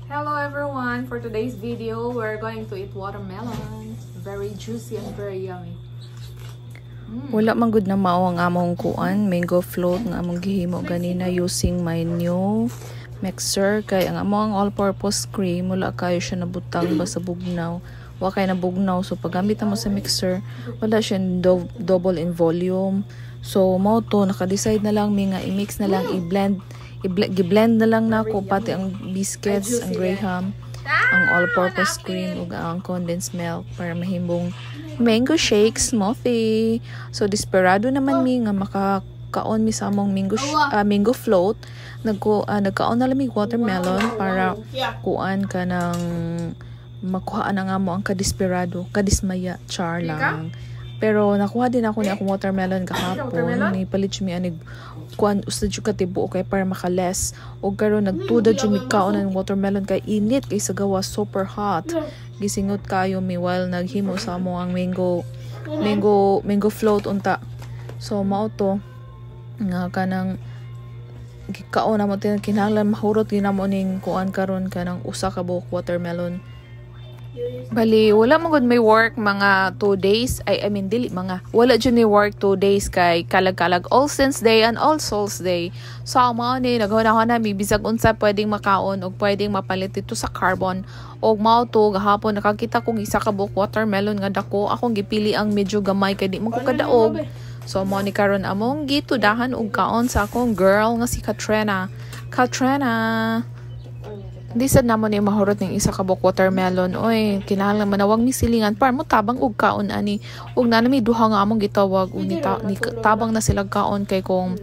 Hello everyone! For today's video, we're going to eat watermelon. Very juicy and very yummy. Wala man gud na mao ang among kuan, mango float nga among gihimo ganina using my new mixer kay ang among all-purpose cream wala kayo siya nabutang ba sa bugnaw. Wa kay nabugnaw so paggamit mo sa mixer, wala siya double in volume. So mao to naka-decide na lang mi nga i-mix na lang i-blend na lang nako pati ang biscuits, ang graham, ang all-purpose cream ug ang condensed milk para mahimong mango shake smoothie. So desperado naman mi nga makakaon mi sa among mango float. Nagkaon na lang mi watermelon para kuan ka ng makuha na nga mo ang kadismaya char lang. Pero nakuha din ako ni akong watermelon kahapon. Nipalit siya mi anig kuan usad jud katibuo kay para makales. Og karon nagtuda jud mi kaon ng watermelon kay init kay sa gawa super hot. Gisingot kayo mi while naghimo sa amo ang mango float unta. So mao to nga kanang gikaon na mo tin kinahanglan mahurot ginamo ning kuan karon kanang usa ka buok watermelon. Bali, wala mo gud may work mga 2 days. Wala dyan ni work 2 days kay kalag-kalag All Saints Day and All Souls Day. So, mao ni naghuna-huna mi bisag unsa pwedeng makaon o pwedeng mapalit dito sa carbon. Og mao to gahapon nakakita kong isa ka buok watermelon nga dako. Akong gipili ang medyo gamay kay di man ko kadaog. So, mao ni karon among gitudahan og kaon sa akong girl nga si Katrina. Di sad namon ni mahurot ning isa ka buok watermelon. Oy, kinahanglan manawag mi silingan para mo tabang og kaon ani. Og nanami duha nga among gitawag og ni tabang na sila kaon kay kung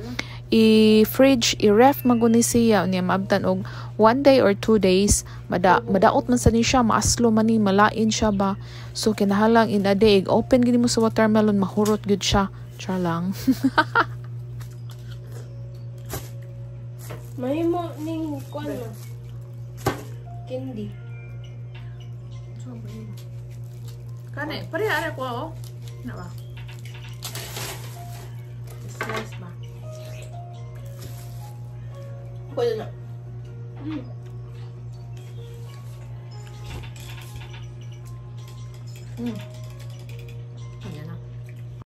i-fridge, i-ref maguni siya niya maabtan og 1 day or 2 days madaot man sa ni siya, maaslo man ni malain siya ba. So kinahanglan in a day open gini mo sa watermelon mahurot gud siya. Char lang. May mo ning kuan na. Candy. Kane, pare are ko oh. Na ba? Slice ba? Pwede na.